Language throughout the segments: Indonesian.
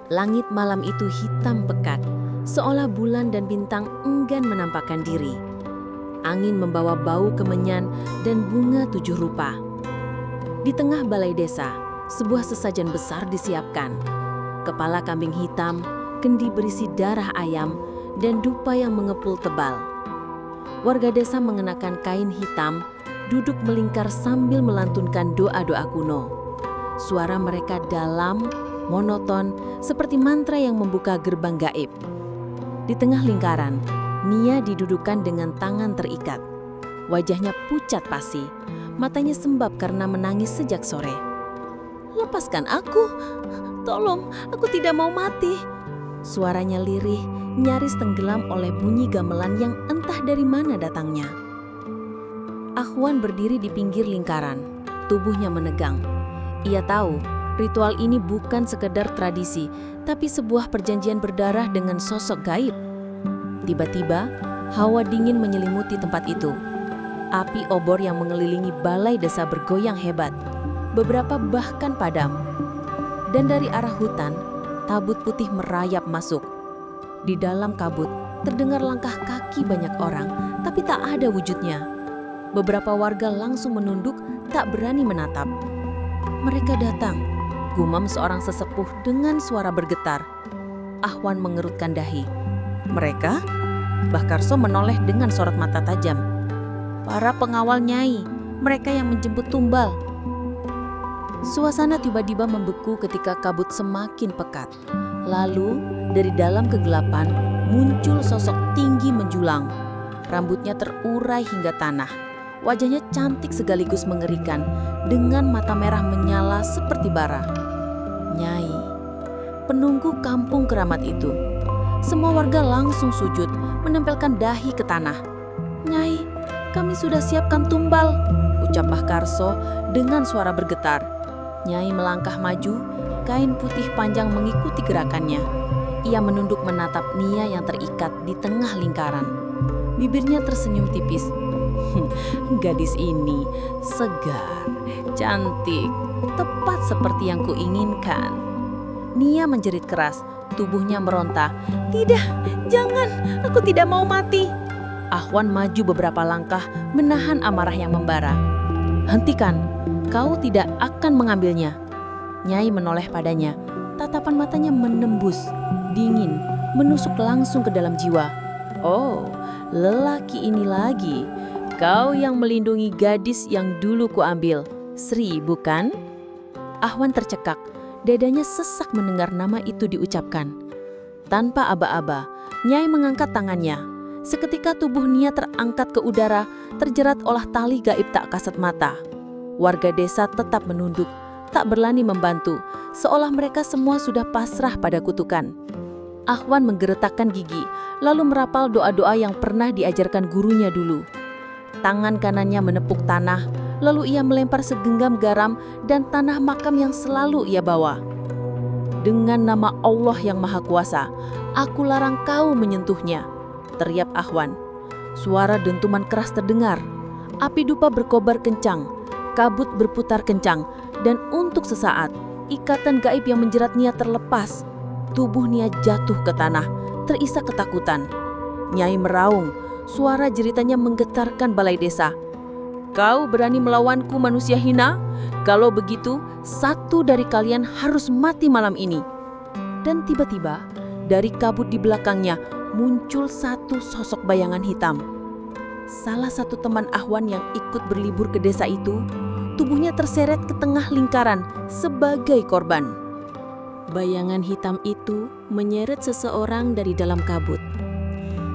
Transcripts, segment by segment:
Langit malam itu hitam pekat, seolah bulan dan bintang enggan menampakkan diri. Angin membawa bau kemenyan dan bunga 7 rupa. Di tengah balai desa, sebuah sesajen besar disiapkan. Kepala kambing hitam, kendi berisi darah ayam, dan dupa yang mengepul tebal. Warga desa mengenakan kain hitam, duduk melingkar sambil melantunkan doa-doa kuno. Suara mereka dalam, monoton, seperti mantra yang membuka gerbang gaib. Di tengah lingkaran, Nia didudukan dengan tangan terikat. Wajahnya pucat pasi, matanya sembab karena menangis sejak sore. "Lepaskan aku, tolong, aku tidak mau mati." Suaranya lirih, nyaris tenggelam oleh bunyi gamelan yang entah dari mana datangnya. Ahwan berdiri di pinggir lingkaran, tubuhnya menegang. Ia tahu ritual ini bukan sekedar tradisi, tapi sebuah perjanjian berdarah dengan sosok gaib. Tiba-tiba, hawa dingin menyelimuti tempat itu. Api obor yang mengelilingi balai desa bergoyang hebat. Beberapa bahkan padam. Dan dari arah hutan, tabut putih merayap masuk. Di dalam kabut, terdengar langkah kaki banyak orang, tapi tak ada wujudnya. Beberapa warga langsung menunduk, tak berani menatap. "Mereka datang," gumam seorang sesepuh dengan suara bergetar. Ahwan mengerutkan dahi. "Mereka?" Mbah Karso menoleh dengan sorot mata tajam. "Para pengawal Nyai, mereka yang menjemput tumbal." Suasana tiba-tiba membeku ketika kabut semakin pekat. Lalu, dari dalam kegelapan, muncul sosok tinggi menjulang. Rambutnya terurai hingga tanah. Wajahnya cantik sekaligus mengerikan, dengan mata merah menyala seperti bara. Nyai, penunggu kampung keramat itu. Semua warga langsung sujud, menempelkan dahi ke tanah. "Nyai, kami sudah siapkan tumbal," ucap Mbah Karso dengan suara bergetar. Nyai melangkah maju, kain putih panjang mengikuti gerakannya. Ia menunduk menatap Nia yang terikat di tengah lingkaran. Bibirnya tersenyum tipis. "Gadis ini segar, cantik, tepat seperti yang kuinginkan." Nia menjerit keras, tubuhnya meronta. "Tidak, jangan, aku tidak mau mati." Ahwan maju beberapa langkah, menahan amarah yang membara. "Hentikan, kau tidak akan mengambilnya." Nyai menoleh padanya, tatapan matanya menembus, dingin, menusuk langsung ke dalam jiwa. "Oh, lelaki ini lagi. Kau yang melindungi gadis yang dulu kuambil, Sri, bukan?" Ahwan tercekak, dadanya sesak mendengar nama itu diucapkan. Tanpa aba-aba, Nyai mengangkat tangannya. Seketika tubuh Nia terangkat ke udara, terjerat olah tali gaib tak kasat mata. Warga desa tetap menunduk, tak berani membantu, seolah mereka semua sudah pasrah pada kutukan. Ahwan menggeretakkan gigi, lalu merapal doa-doa yang pernah diajarkan gurunya dulu. Tangan kanannya menepuk tanah, lalu ia melempar segenggam garam dan tanah makam yang selalu ia bawa. "Dengan nama Allah yang Maha Kuasa, aku larang kau menyentuhnya," teriak Ahwan. Suara dentuman keras terdengar. Api dupa berkobar kencang, kabut berputar kencang, dan untuk sesaat, ikatan gaib yang menjerat Nia terlepas. Tubuh Nia jatuh ke tanah, terisak ketakutan. Nyai meraung, suara jeritannya menggetarkan balai desa. "Kau berani melawanku, manusia hina? Kalau begitu, satu dari kalian harus mati malam ini." Dan tiba-tiba, dari kabut di belakangnya, muncul satu sosok bayangan hitam. Salah satu teman Ahwan yang ikut berlibur ke desa itu, tubuhnya terseret ke tengah lingkaran sebagai korban. Bayangan hitam itu menyeret seseorang dari dalam kabut.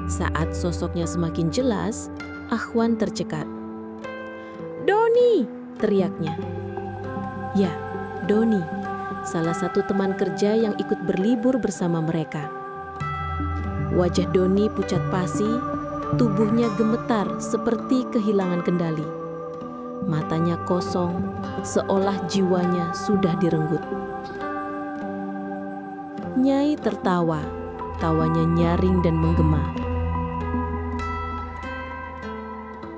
Saat sosoknya semakin jelas, Ahwan tercekat. "Doni!" teriaknya. Ya, Doni, salah satu teman kerja yang ikut berlibur bersama mereka. Wajah Doni pucat pasi, tubuhnya gemetar seperti kehilangan kendali. Matanya kosong, seolah jiwanya sudah direnggut. Nyai tertawa, tawanya nyaring dan menggema.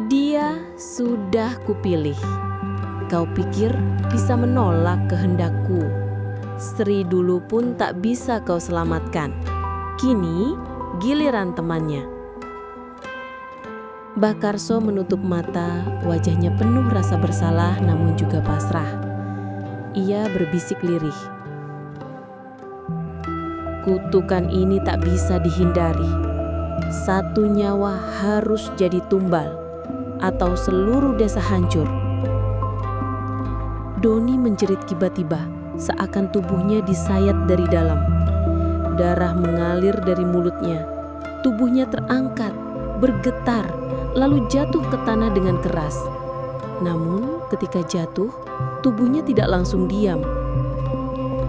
"Dia sudah kupilih. Kau pikir bisa menolak kehendakku?" Sri dulu pun tak bisa kau selamatkan. Kini giliran temannya. Mbah Karso menutup mata, wajahnya penuh rasa bersalah namun juga pasrah. Ia berbisik lirih. Kutukan ini tak bisa dihindari. Satu nyawa harus jadi tumbal, atau seluruh desa hancur. Doni menjerit tiba-tiba, seakan tubuhnya disayat dari dalam. Darah mengalir dari mulutnya. Tubuhnya terangkat, bergetar, lalu jatuh ke tanah dengan keras. Namun ketika jatuh, tubuhnya tidak langsung diam.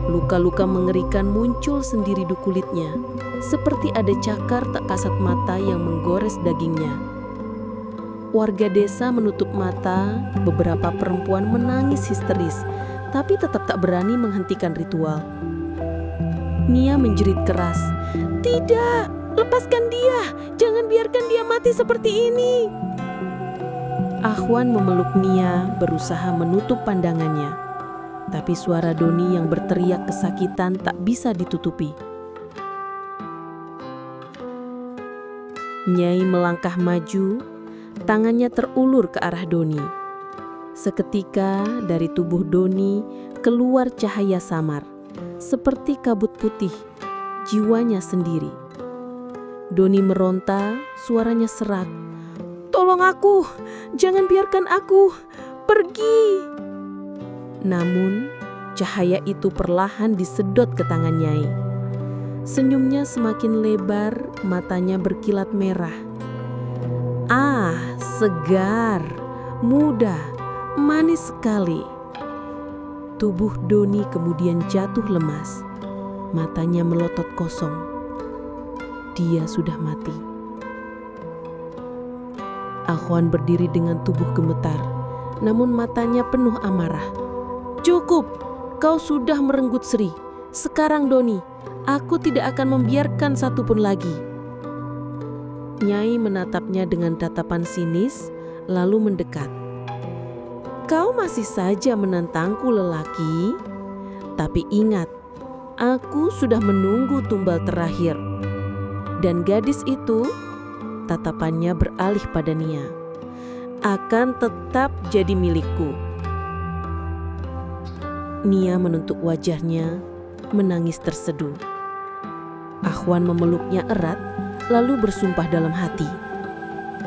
Luka-luka mengerikan muncul sendiri di kulitnya, seperti ada cakar tak kasat mata yang menggores dagingnya. Warga desa menutup mata, beberapa perempuan menangis histeris, tapi tetap tak berani menghentikan ritual. Nia menjerit keras, "Tidak, lepaskan dia, jangan biarkan dia mati seperti ini." Ahwan memeluk Nia, berusaha menutup pandangannya. Tapi suara Doni yang berteriak kesakitan tak bisa ditutupi. Nyai melangkah maju, tangannya terulur ke arah Doni. Seketika dari tubuh Doni keluar cahaya samar, seperti kabut putih, jiwanya sendiri. Doni meronta, suaranya serak. "Tolong aku, jangan biarkan aku pergi." Namun, cahaya itu perlahan disedot ke tangan Nyai. Senyumnya semakin lebar, matanya berkilat merah. "Ah, segar, muda, manis sekali." Tubuh Doni kemudian jatuh lemas. Matanya melotot kosong. Dia sudah mati. Ahwan berdiri dengan tubuh gemetar, namun matanya penuh amarah. "Cukup, kau sudah merenggut Sri. Sekarang Doni, aku tidak akan membiarkan satupun lagi." Nyai menatapnya dengan tatapan sinis, lalu mendekat. "Kau masih saja menantangku lelaki, tapi ingat, aku sudah menunggu tumbal terakhir. Dan gadis itu," tatapannya beralih pada Nia, "akan tetap jadi milikku." Nia menuntuk wajahnya, menangis terseduh. Ahwan memeluknya erat, lalu bersumpah dalam hati.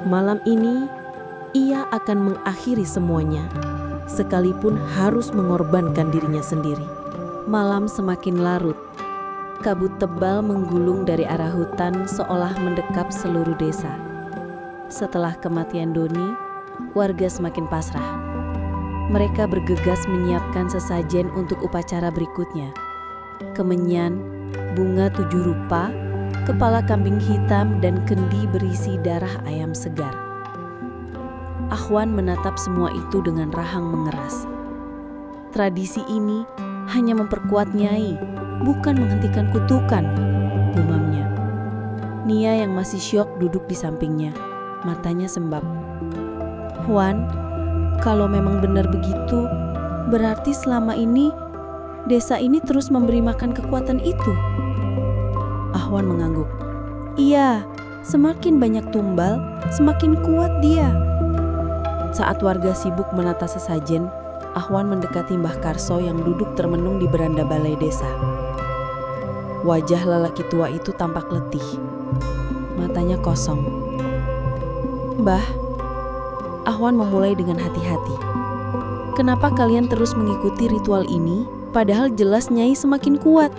Malam ini, ia akan mengakhiri semuanya, sekalipun harus mengorbankan dirinya sendiri. Malam semakin larut. Kabut tebal menggulung dari arah hutan seolah mendekap seluruh desa. Setelah kematian Doni, warga semakin pasrah. Mereka bergegas menyiapkan sesajen untuk upacara berikutnya. Kemenyan, bunga 7 rupa, kepala kambing hitam, dan kendi berisi darah ayam segar. Ahwan menatap semua itu dengan rahang mengeras. Tradisi ini hanya memperkuat Nyai, bukan menghentikan kutukan, gumamnya. Nia yang masih syok duduk di sampingnya, matanya sembab. "Wan, kalau memang benar begitu, berarti selama ini desa ini terus memberi makan kekuatan itu." Ahwan mengangguk. "Iya, semakin banyak tumbal, semakin kuat dia." Saat warga sibuk menata sesajen, Ahwan mendekati Mbah Karso yang duduk termenung di beranda balai desa. Wajah lelaki tua itu tampak letih. Matanya kosong. "Mbah," Ahwan memulai dengan hati-hati, "kenapa kalian terus mengikuti ritual ini, padahal jelas Nyai semakin kuat?"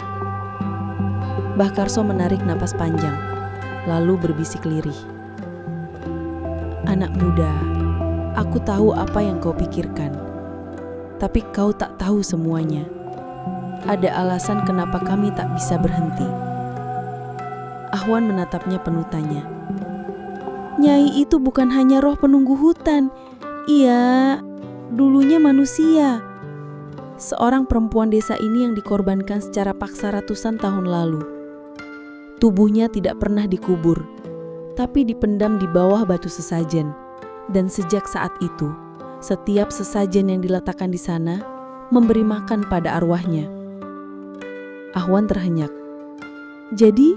Mbah Karso menarik napas panjang, lalu berbisik lirih. "Anak muda, aku tahu apa yang kau pikirkan, tapi kau tak tahu semuanya. Ada alasan kenapa kami tak bisa berhenti." Ahwan menatapnya penuh tanya. "Nyai itu bukan hanya roh penunggu hutan. Ia dulunya manusia. Seorang perempuan desa ini yang dikorbankan secara paksa ratusan tahun lalu. Tubuhnya tidak pernah dikubur, tapi dipendam di bawah batu sesajen. Dan sejak saat itu, setiap sesajen yang diletakkan di sana memberi makan pada arwahnya. Ahwan terhenyak. Jadi,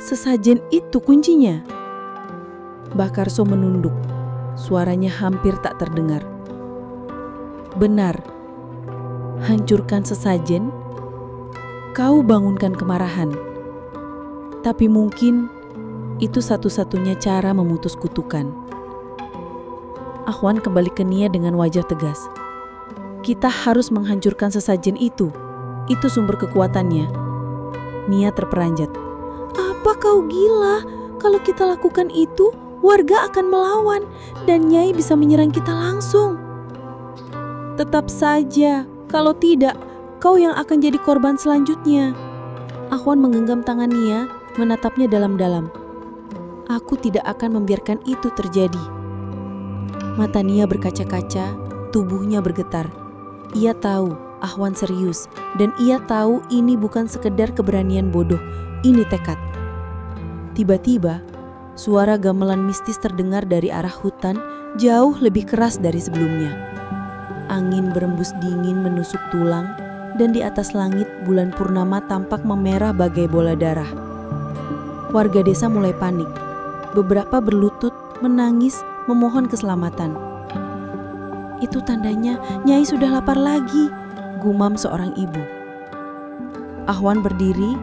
sesajen itu kuncinya? Bakarso menunduk. Suaranya hampir tak terdengar. Benar. Hancurkan sesajen, kau bangunkan kemarahan. Tapi mungkin itu satu-satunya cara memutus kutukan. Ahwan kembali ke Nia dengan wajah tegas. Kita harus menghancurkan sesajen itu. Itu sumber kekuatannya. Nia terperanjat. Apa kau gila? Kalau kita lakukan itu, warga akan melawan dan Nyai bisa menyerang kita langsung. Tetap saja, kalau tidak, kau yang akan jadi korban selanjutnya. Ahwan menggenggam tangan Nia, menatapnya dalam-dalam. Aku tidak akan membiarkan itu terjadi. Mata Nia berkaca-kaca, tubuhnya bergetar. Ia tahu Ahwan serius dan ia tahu ini bukan sekedar keberanian bodoh, ini tekad. Tiba-tiba, suara gamelan mistis terdengar dari arah hutan jauh lebih keras dari sebelumnya. Angin berembus dingin menusuk tulang dan di atas langit bulan purnama tampak memerah bagai bola darah. Warga desa mulai panik. Beberapa berlutut, menangis, memohon keselamatan. Itu tandanya Nyai sudah lapar lagi, gumam seorang ibu. Ahwan berdiri,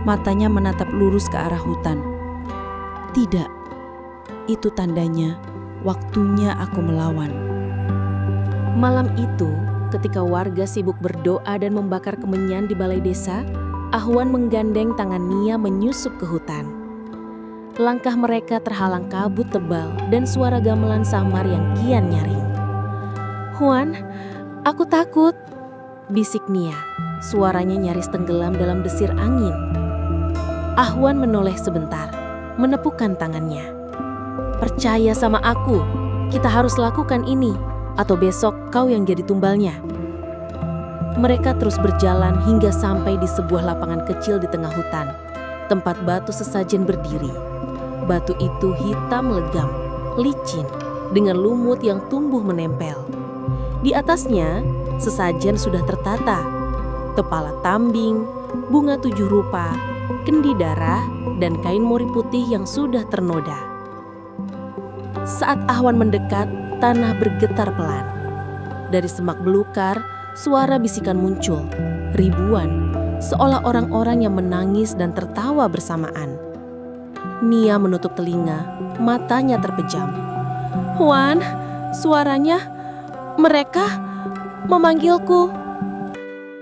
matanya menatap lurus ke arah hutan. Tidak, itu tandanya waktunya aku melawan. Malam itu, ketika warga sibuk berdoa dan membakar kemenyan di balai desa, Ahwan menggandeng tangan Nia menyusup ke hutan. Langkah mereka terhalang kabut tebal dan suara gamelan samar yang kian nyaring. "Huan, aku takut," bisik Nia. Suaranya nyaris tenggelam dalam desir angin. Ahwan menoleh sebentar, menepukkan tangannya. "Percaya sama aku, kita harus lakukan ini, atau besok kau yang jadi tumbalnya." Mereka terus berjalan hingga sampai di sebuah lapangan kecil di tengah hutan, tempat batu sesajen berdiri. Batu itu hitam legam, licin, dengan lumut yang tumbuh menempel. Di atasnya, sesajen sudah tertata. Kepala tambing, bunga 7 rupa, kendi darah, dan kain mori putih yang sudah ternoda. Saat Ahwan mendekat, tanah bergetar pelan. Dari semak belukar, suara bisikan muncul, ribuan, seolah orang-orang yang menangis dan tertawa bersamaan. Nia menutup telinga, matanya terpejam. "Huan, suaranya, mereka memanggilku."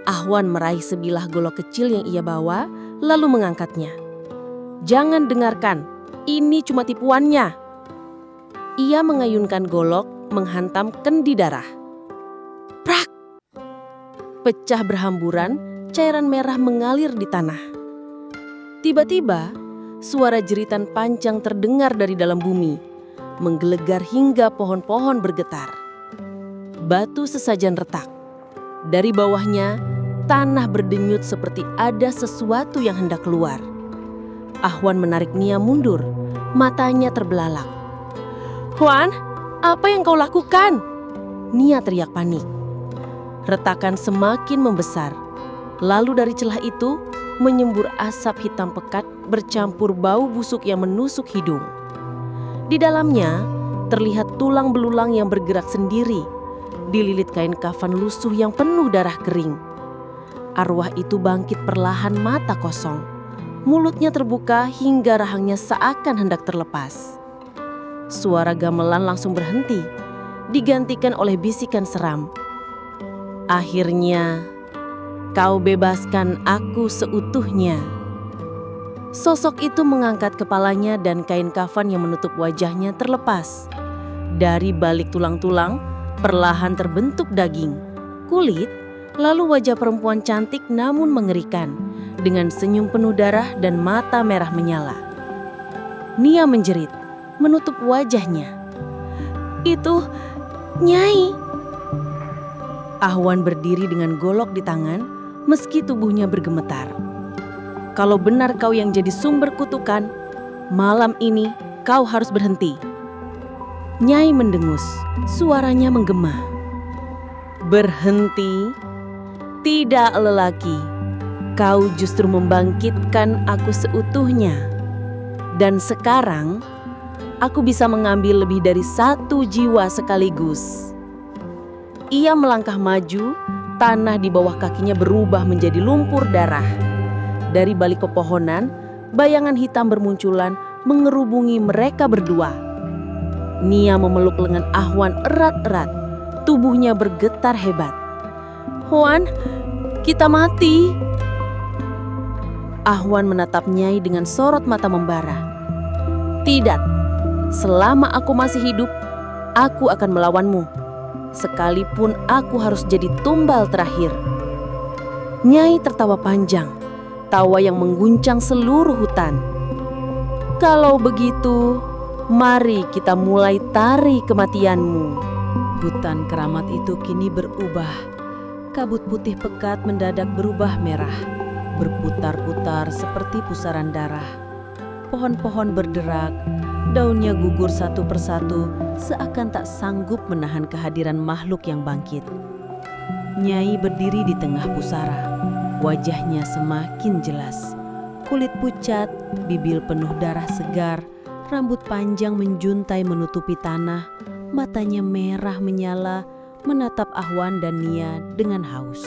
Ahwan meraih sebilah golok kecil yang ia bawa, lalu mengangkatnya. "Jangan dengarkan, ini cuma tipuannya." Ia mengayunkan golok, menghantam kendi darah. Prak! Pecah berhamburan, cairan merah mengalir di tanah. Tiba-tiba, suara jeritan panjang terdengar dari dalam bumi, menggelegar hingga pohon-pohon bergetar. Batu sesajen retak. Dari bawahnya, tanah berdenyut seperti ada sesuatu yang hendak keluar. Ahwan menarik Nia mundur, matanya terbelalak. "Huan, apa yang kau lakukan?" Nia teriak panik. Retakan semakin membesar. Lalu dari celah itu, menyembur asap hitam pekat bercampur bau busuk yang menusuk hidung. Di dalamnya, terlihat tulang belulang yang bergerak sendiri, dililit kain kafan lusuh yang penuh darah kering. Arwah itu bangkit perlahan mata kosong. Mulutnya terbuka hingga rahangnya seakan hendak terlepas. Suara gamelan langsung berhenti, digantikan oleh bisikan seram. "Akhirnya, kau bebaskan aku seutuhnya." Sosok itu mengangkat kepalanya dan kain kafan yang menutup wajahnya terlepas. Dari balik tulang-tulang, perlahan terbentuk daging, kulit, lalu wajah perempuan cantik namun mengerikan, dengan senyum penuh darah dan mata merah menyala. Nia menjerit, menutup wajahnya. "Itu Nyai!" Ahwan berdiri dengan golok di tangan, meski tubuhnya bergemetar. "Kalau benar kau yang jadi sumber kutukan, malam ini kau harus berhenti." Nyai mendengus, suaranya menggema. "Berhenti? Tidak, lelaki. kau justru membangkitkan aku seutuhnya. Dan sekarang, aku bisa mengambil lebih dari 1 jiwa sekaligus." Ia melangkah maju, tanah di bawah kakinya berubah menjadi lumpur darah. Dari balik pepohonan, bayangan hitam bermunculan mengerubungi mereka berdua. Nia memeluk lengan Ahwan erat-erat, tubuhnya bergetar hebat. "Hwan, kita mati!" Ahwan menatap Nyai dengan sorot mata membara. "Tidak, selama aku masih hidup, aku akan melawanmu. Sekalipun aku harus jadi tumbal terakhir." Nyai tertawa panjang, tawa yang mengguncang seluruh hutan. "Kalau begitu, mari kita mulai tari kematianmu." Hutan keramat itu kini berubah. Kabut putih pekat mendadak berubah merah, berputar-putar seperti pusaran darah. Pohon-pohon berderak, daunnya gugur satu persatu seakan tak sanggup menahan kehadiran makhluk yang bangkit. Nyai berdiri di tengah pusara, wajahnya semakin jelas. Kulit pucat, bibir penuh darah segar, rambut panjang menjuntai menutupi tanah, matanya merah menyala, menatap Ahwan dan Nia dengan haus.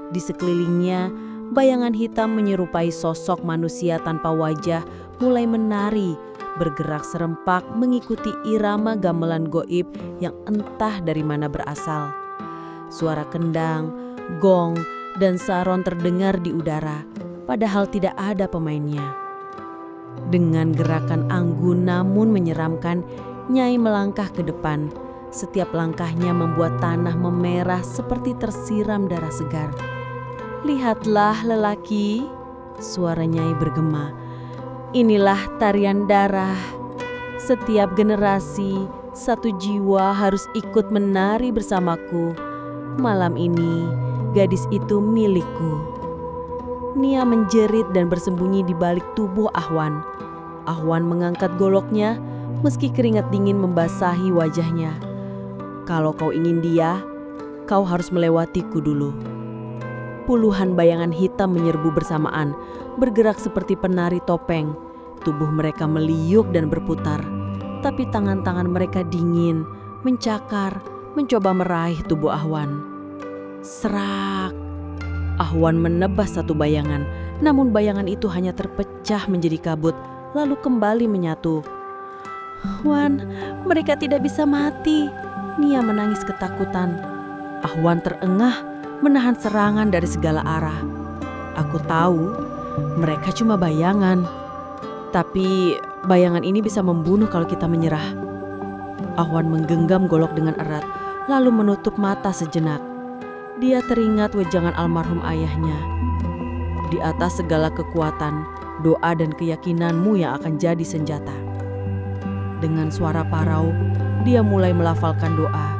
Di sekelilingnya, bayangan hitam menyerupai sosok manusia tanpa wajah mulai menari, bergerak serempak mengikuti irama gamelan goib yang entah dari mana berasal. Suara kendang, gong, dan saron terdengar di udara, padahal tidak ada pemainnya. Dengan gerakan anggun namun menyeramkan, Nyai melangkah ke depan. Setiap langkahnya membuat tanah memerah seperti tersiram darah segar. "Lihatlah lelaki," suara Nyai bergema. "Inilah tarian darah. Setiap generasi, 1 jiwa harus ikut menari bersamaku. Malam ini, gadis itu milikku." Nia menjerit dan bersembunyi di balik tubuh Ahwan. Ahwan mengangkat goloknya, meski keringat dingin membasahi wajahnya. "Kalau kau ingin dia, kau harus melewatiku dulu." Puluhan bayangan hitam menyerbu bersamaan, bergerak seperti penari topeng. Tubuh mereka meliuk dan berputar, tapi tangan-tangan mereka dingin, mencakar, mencoba meraih tubuh Ahwan. Serak! Ahwan menebas satu bayangan, namun bayangan itu hanya terpecah menjadi kabut, lalu kembali menyatu. "Wan, mereka tidak bisa mati." Nia menangis ketakutan. Ahwan terengah, menahan serangan dari segala arah. "Aku tahu, mereka cuma bayangan. Tapi bayangan ini bisa membunuh kalau kita menyerah." Ahwan menggenggam golok dengan erat, lalu menutup mata sejenak. Dia teringat wejangan almarhum ayahnya. "Di atas segala kekuatan, doa dan keyakinanmu yang akan jadi senjata." Dengan suara parau, dia mulai melafalkan doa.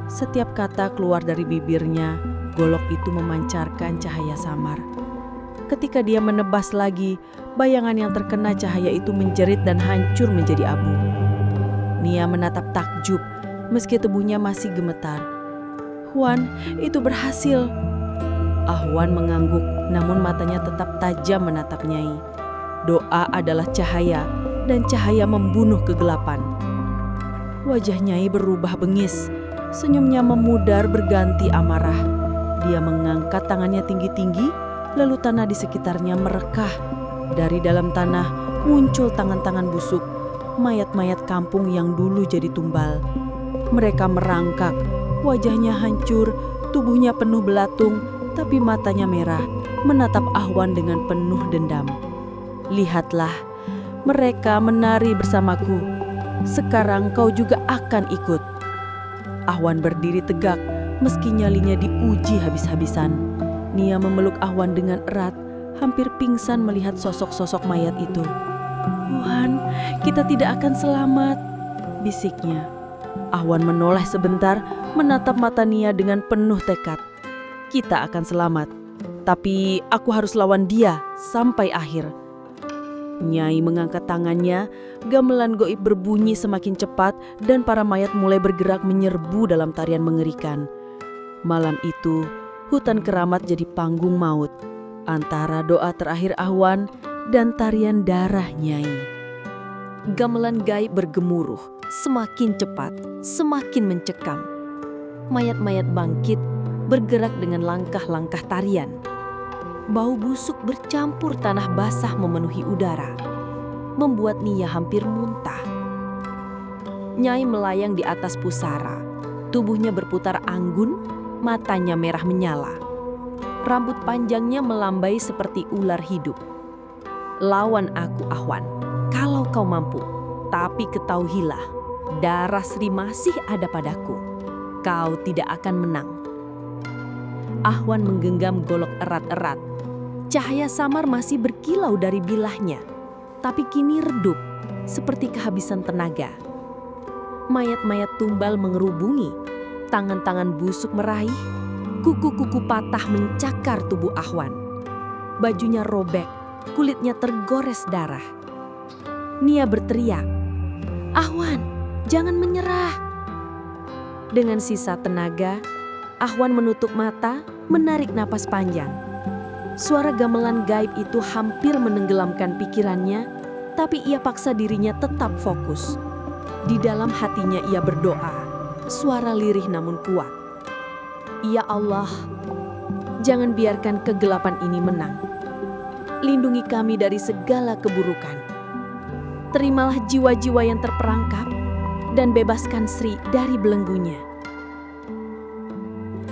Setiap kata keluar dari bibirnya, golok itu memancarkan cahaya samar. Ketika dia menebas lagi, bayangan yang terkena cahaya itu menjerit dan hancur menjadi abu. Nia menatap takjub, meski tubuhnya masih gemetar. "Wan, itu berhasil." Ahwan mengangguk, namun matanya tetap tajam menatap Nyai. Doa adalah cahaya, dan cahaya membunuh kegelapan. Wajah Nyai berubah bengis, senyumnya memudar berganti amarah. Dia mengangkat tangannya tinggi-tinggi, lalu tanah di sekitarnya merekah. Dari dalam tanah muncul tangan-tangan busuk, mayat-mayat kampung yang dulu jadi tumbal. Mereka merangkak, wajahnya hancur, tubuhnya penuh belatung, tapi matanya merah, menatap Ahwan dengan penuh dendam. "Lihatlah, mereka menari bersamaku. Sekarang kau juga akan ikut." Ahwan berdiri tegak, meski nyalinya diuji habis-habisan. Nia memeluk Ahwan dengan erat, hampir pingsan melihat sosok-sosok mayat itu. "Wan, kita tidak akan selamat," bisiknya. Ahwan menoleh sebentar, menatap mata Nia dengan penuh tekad. "Kita akan selamat, tapi aku harus lawan dia sampai akhir." Nyai mengangkat tangannya, gamelan goib berbunyi semakin cepat dan para mayat mulai bergerak menyerbu dalam tarian mengerikan. Malam itu, hutan keramat jadi panggung maut. antara doa terakhir Ahwan dan tarian darah Nyai. Gamelan gaib bergemuruh, semakin cepat, semakin mencekam. Mayat-mayat bangkit, bergerak dengan langkah-langkah tarian. Bau busuk bercampur tanah basah memenuhi udara, membuat Nia hampir muntah. Nyai melayang di atas pusara, tubuhnya berputar anggun, matanya merah menyala. Rambut panjangnya melambai seperti ular hidup. Lawan aku, Ahwan, kalau kau mampu. Tapi ketahuilah, darah Sri masih ada padaku. Kau tidak akan menang. Ahwan menggenggam golok erat-erat. Cahaya samar masih berkilau dari bilahnya, tapi kini redup, seperti kehabisan tenaga. Mayat-mayat tumbal mengerubungi, tangan-tangan busuk meraih, kuku-kuku patah mencakar tubuh Ahwan. Bajunya robek, kulitnya tergores darah. Nia berteriak, "Ahwan, jangan menyerah!" Dengan sisa tenaga, Ahwan menutup mata, menarik napas panjang. Suara gamelan gaib itu hampir menenggelamkan pikirannya, tapi ia paksa dirinya tetap fokus. Di dalam hatinya ia berdoa, suara lirih namun kuat. Ya Allah, jangan biarkan kegelapan ini menang. Lindungi kami dari segala keburukan. Terimalah jiwa-jiwa yang terperangkap dan bebaskan Sri dari belenggunya.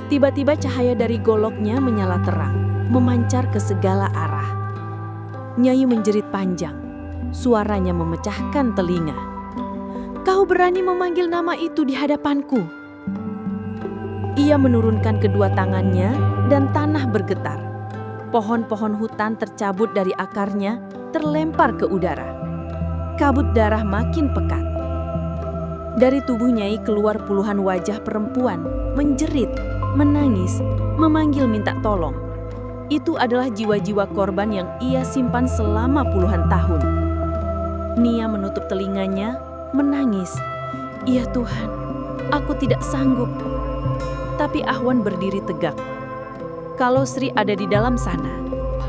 Tiba-tiba cahaya dari goloknya menyala terang, memancar ke segala arah. Nyai menjerit panjang, suaranya memecahkan telinga. "Kau berani memanggil nama itu di hadapanku?" Ia menurunkan kedua tangannya dan tanah bergetar. Pohon-pohon hutan tercabut dari akarnya, terlempar ke udara. Kabut darah makin pekat. Dari tubuh Nyai keluar puluhan wajah perempuan, menjerit, menangis, memanggil minta tolong. Itu adalah jiwa-jiwa korban yang ia simpan selama puluhan tahun. Nia menutup telinganya, menangis. "Ya Tuhan, aku tidak sanggup." Tapi Ahwan berdiri tegak. "Kalau Sri ada di dalam sana,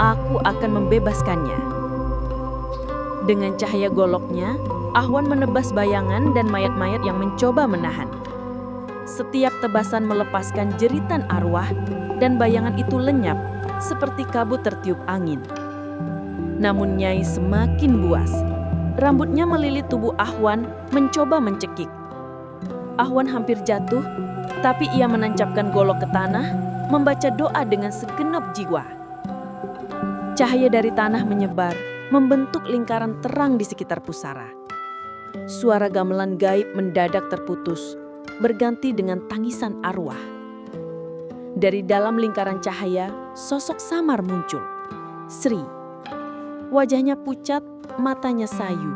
aku akan membebaskannya." Dengan cahaya goloknya, Ahwan menebas bayangan dan mayat-mayat yang mencoba menahan. Setiap tebasan melepaskan jeritan arwah dan bayangan itu lenyap seperti kabut tertiup angin. Namun Nyai semakin buas. Rambutnya melilit tubuh Ahwan mencoba mencekik. Ahwan hampir jatuh, tapi ia menancapkan golok ke tanah, membaca doa dengan segenap jiwa. Cahaya dari tanah menyebar, membentuk lingkaran terang di sekitar pusara. Suara gamelan gaib mendadak terputus, berganti dengan tangisan arwah. Dari dalam lingkaran cahaya, sosok samar muncul. Sri. Wajahnya pucat, matanya sayu,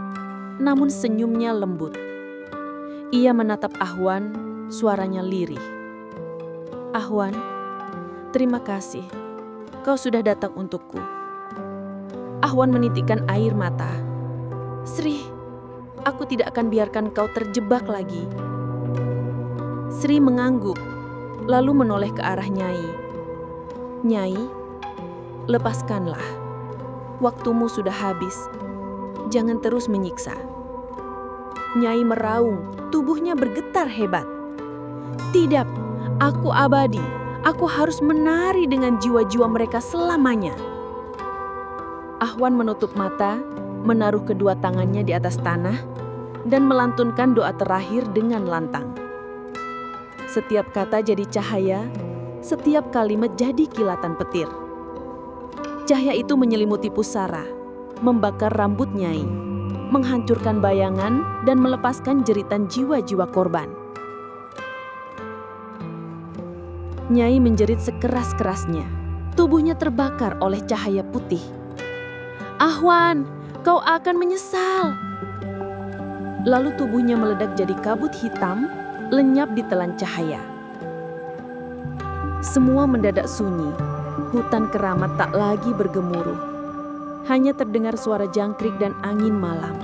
namun senyumnya lembut. Ia menatap Ahwan, suaranya lirih. "Ahwan, terima kasih. Kau sudah datang untukku." Ahwan menitikkan air mata. "Sri, aku tidak akan biarkan kau terjebak lagi." Sri mengangguk, lalu menoleh ke arah Nyai. "Nyai, lepaskanlah. Waktumu sudah habis. Jangan terus menyiksa." Nyai meraung, tubuhnya bergetar hebat. "Tidak, aku abadi. Aku harus menari dengan jiwa-jiwa mereka selamanya." Ahwan menutup mata, menaruh kedua tangannya di atas tanah, dan melantunkan doa terakhir dengan lantang. Setiap kata jadi cahaya, setiap kalimat jadi kilatan petir. Cahaya itu menyelimuti pusara, membakar rambut Nyai, menghancurkan bayangan dan melepaskan jeritan jiwa-jiwa korban. Nyai menjerit sekeras-kerasnya, tubuhnya terbakar oleh cahaya putih. "Ahwan, kau akan menyesal." Lalu tubuhnya meledak jadi kabut hitam, lenyap di telan cahaya. Semua mendadak sunyi, hutan keramat tak lagi bergemuruh. Hanya terdengar suara jangkrik dan angin malam.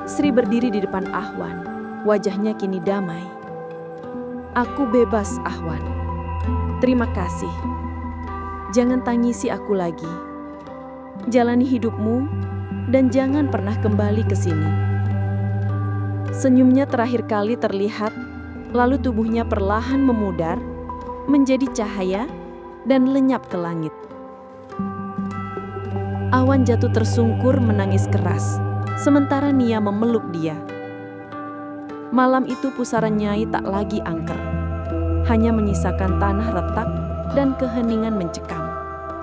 Sri berdiri di depan Ahwan, wajahnya kini damai. "Aku bebas, Ahwan. Terima kasih. Jangan tangisi aku lagi. Jalani hidupmu dan jangan pernah kembali ke sini. Senyumnya terakhir kali terlihat, lalu tubuhnya perlahan memudar, menjadi cahaya dan lenyap ke langit. Awan jatuh tersungkur menangis keras, sementara Nia memeluk dia. Malam itu pusara Nyai tak lagi angker, hanya menyisakan tanah retak dan keheningan mencekam.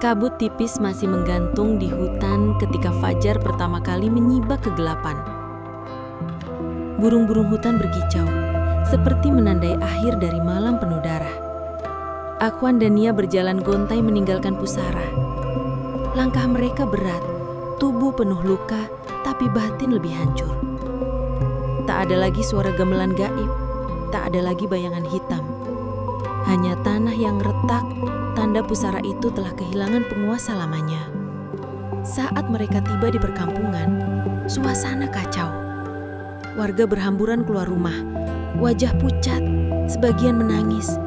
Kabut tipis masih menggantung di hutan ketika fajar pertama kali menyibak kegelapan. Burung-burung hutan berkicau, seperti menandai akhir dari malam penuh darah. Akhwan dan Nia berjalan gontai meninggalkan pusara. Langkah mereka berat, tubuh penuh luka, tapi batin lebih hancur. Tak ada lagi suara gamelan gaib, tak ada lagi bayangan hitam. Hanya tanah yang retak, tanda pusara itu telah kehilangan penguasa lamanya. Saat mereka tiba di perkampungan, suasana kacau. Warga berhamburan keluar rumah, wajah pucat, sebagian menangis.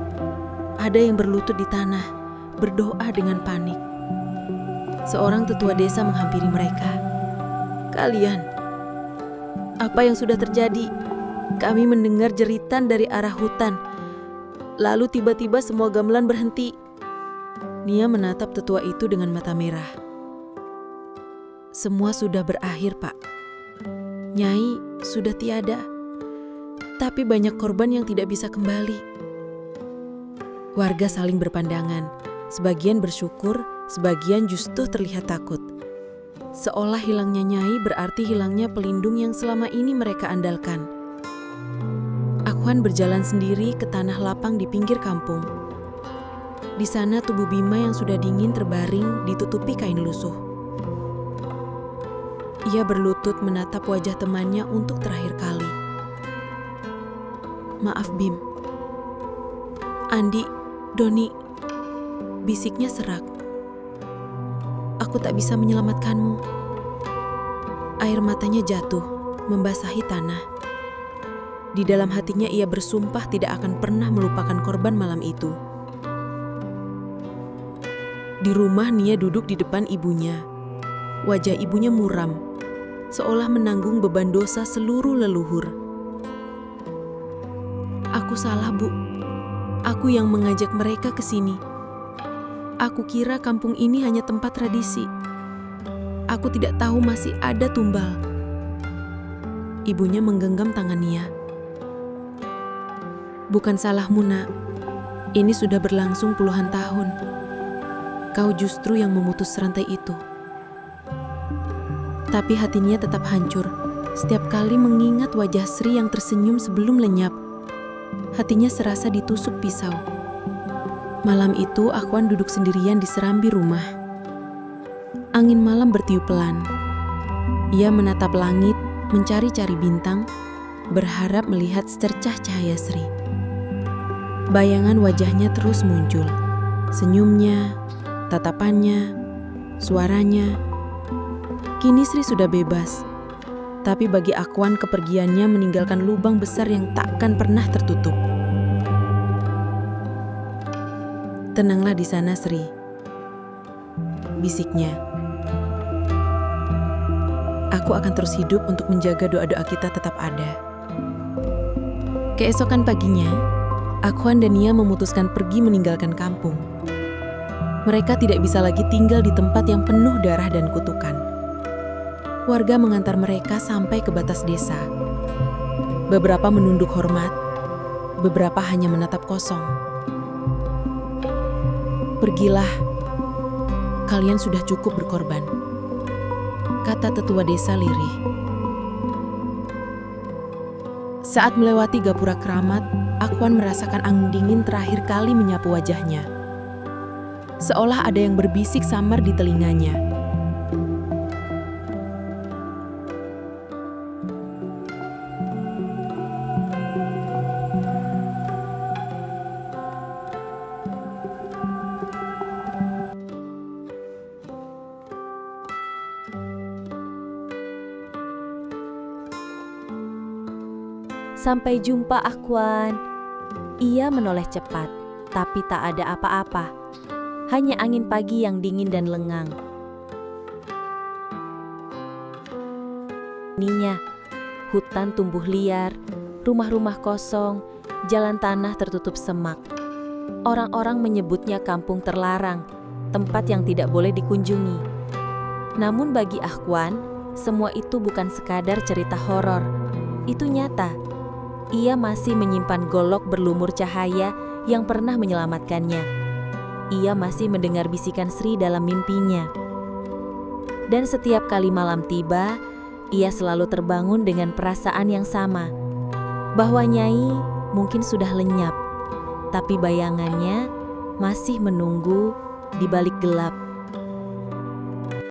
Ada yang berlutut di tanah, berdoa dengan panik. Seorang tetua desa menghampiri mereka. "Kalian, apa yang sudah terjadi? Kami mendengar jeritan dari arah hutan. Lalu tiba-tiba semua gamelan berhenti." Nia menatap tetua itu dengan mata merah. "Semua sudah berakhir, Pak. Nyai sudah tiada. Tapi banyak korban yang tidak bisa kembali." Warga saling berpandangan. Sebagian bersyukur, sebagian justru terlihat takut. Seolah hilangnya Nyai berarti hilangnya pelindung yang selama ini mereka andalkan. Akhwan berjalan sendiri ke tanah lapang di pinggir kampung. Di sana tubuh Bima yang sudah dingin terbaring ditutupi kain lusuh. Ia berlutut menatap wajah temannya untuk terakhir kali. "Maaf Bim. Andi, Doni," bisiknya serak. "Aku tak bisa menyelamatkanmu." Air matanya jatuh, membasahi tanah. Di dalam hatinya ia bersumpah tidak akan pernah melupakan korban malam itu. Di rumah Nia duduk di depan ibunya. Wajah ibunya muram, seolah menanggung beban dosa seluruh leluhur. "Aku salah, Bu. Aku yang mengajak mereka ke sini. Aku kira kampung ini hanya tempat tradisi. Aku tidak tahu masih ada tumbal." Ibunya menggenggam tangan Nia. "Bukan salahmu, Nak. Ini sudah berlangsung puluhan tahun. Kau justru yang memutus rantai itu." Tapi hatinya tetap hancur setiap kali mengingat wajah Sri yang tersenyum sebelum lenyap. Hatinya serasa ditusuk pisau. Malam itu Akhwan duduk sendirian di serambi rumah. Angin malam bertiup pelan. Ia menatap langit, mencari-cari bintang, berharap melihat secercah cahaya Sri. Bayangan wajahnya terus muncul. Senyumnya, tatapannya, suaranya. Kini Sri sudah bebas. Tapi bagi Akhwan kepergiannya meninggalkan lubang besar yang takkan pernah tertutup. "Tenanglah di sana, Sri," bisiknya. "Aku akan terus hidup untuk menjaga doa-doa kita tetap ada." Keesokan paginya, Akhwan dan Nia memutuskan pergi meninggalkan kampung. Mereka tidak bisa lagi tinggal di tempat yang penuh darah dan kutukan. Warga mengantar mereka sampai ke batas desa. Beberapa menunduk hormat, beberapa hanya menatap kosong. "Pergilah, kalian sudah cukup berkorban," kata tetua desa lirih. Saat melewati gapura keramat, Akhwan merasakan angin dingin terakhir kali menyapu wajahnya. Seolah ada yang berbisik samar di telinganya. "Sampai jumpa, Akhwan." Ia menoleh cepat, tapi tak ada apa-apa. hanya angin pagi yang dingin dan lengang. Ninya, hutan tumbuh liar, rumah-rumah kosong, jalan tanah tertutup semak. Orang-orang menyebutnya kampung terlarang, tempat yang tidak boleh dikunjungi. Namun bagi Ahwan, semua itu bukan sekadar cerita horor. Itu nyata. Ia masih menyimpan golok berlumur cahaya yang pernah menyelamatkannya. Ia masih mendengar bisikan Sri dalam mimpinya. Dan setiap kali malam tiba, ia selalu terbangun dengan perasaan yang sama, bahwa Nyai mungkin sudah lenyap, tapi bayangannya masih menunggu di balik gelap.